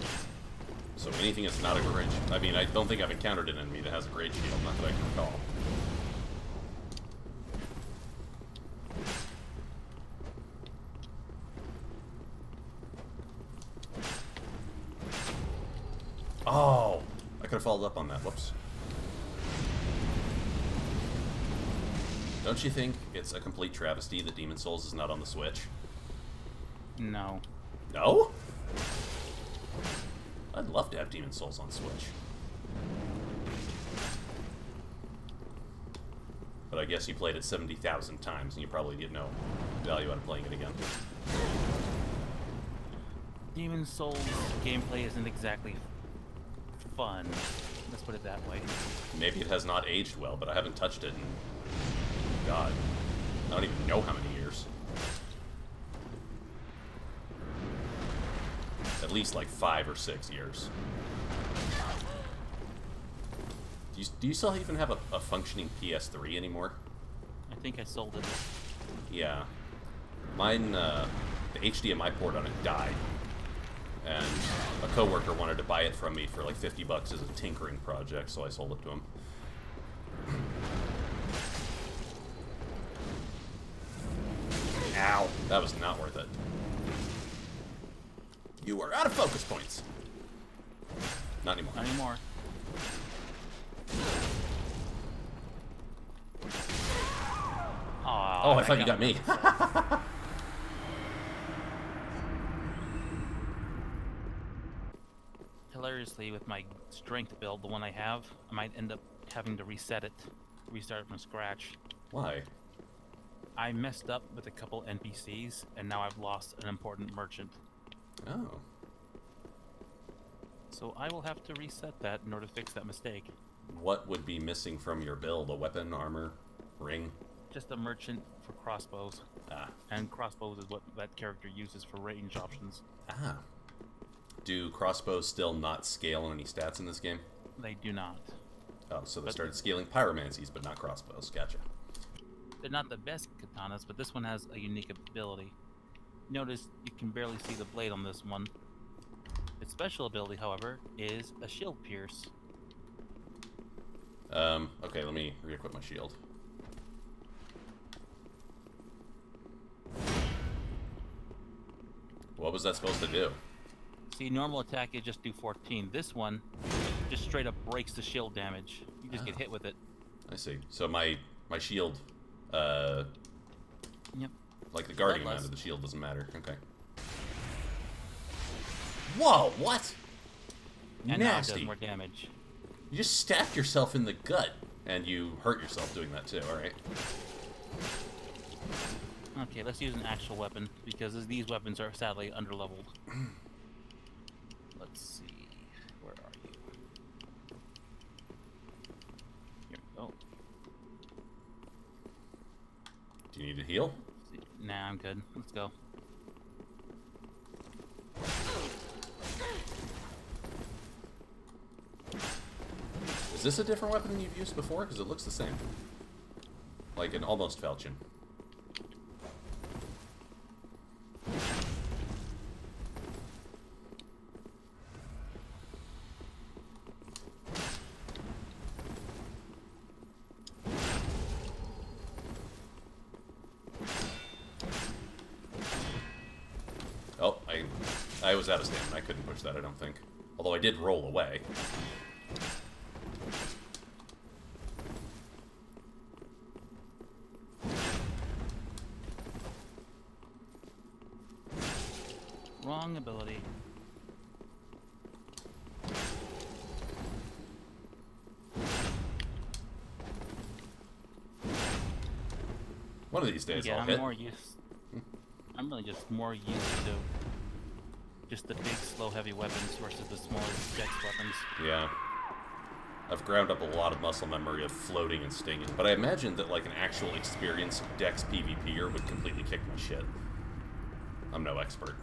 So anything that's not a Great Shield. I mean, I don't think I've encountered an enemy that has a Great Shield, not that I can recall. Oh! I could have followed up on that. Whoops. Don't you think it's a complete travesty that Demon Souls is not on the Switch? No. No? I'd love to have Demon Souls on Switch. But I guess you played it 70,000 times and you probably get no value out of playing it again. Demon Souls gameplay isn't exactly fun. Let's put it that way. Maybe it has not aged well, but I haven't touched it in... God. I don't even know how many years. At least like 5 or 6 years. Do you still even have a functioning PS3 anymore? I think I sold it. Yeah. Mine, the HDMI port on it died. And a coworker wanted to buy it from me for like 50 bucks as a tinkering project, so I sold it to him. Ow. That was not worth it. You are out of focus points. Not anymore. Not anymore. Oh, I thought you got me. Hilariously, with my strength build, the one I have, I might end up having to reset it, restart it from scratch. Why? I messed up with a couple NPCs, and now I've lost an important merchant. Oh. So I will have to reset that in order to fix that mistake. What would be missing from your build? A weapon, armor, ring? Just a merchant for crossbows. Ah. And crossbows is what that character uses for range options. Ah. Do crossbows still not scale on any stats in this game? They do not. Oh, so they started scaling pyromancies, but not crossbows. Gotcha. They're not the best katanas, but this one has a unique ability. Notice you can barely see the blade on this one. Its special ability, however, is a shield pierce. Okay, let me re-equip my shield. What was that supposed to do? See, normal attack, you just do 14. This one just straight up breaks the shield damage. You just get hit with it. I see. So my shield, Yep. like the guarding amount of the shield doesn't matter. Okay. Whoa, what? And now it Nasty. does more damage. You just stabbed yourself in the gut, and you hurt yourself doing that too, alright? Okay, let's use an actual weapon, because these weapons are sadly underleveled. Let's see. Where are you? Here we go. Do you need to heal? Nah, I'm good. Let's go. Is this a different weapon than you've used before? Because it looks the same. Like an almost falchion. Oh, I was out of stamina. I couldn't push that, I don't think. Although I did roll away. Wrong ability. One of these days Yeah, I'll I'm hit. more used. I'm really just more used to just the big, slow, heavy weapons versus the smaller dex weapons. Yeah. I've ground up a lot of muscle memory of floating and stinging, but I imagine that like an actual experienced dex PvPer would completely kick my shit. I'm no expert.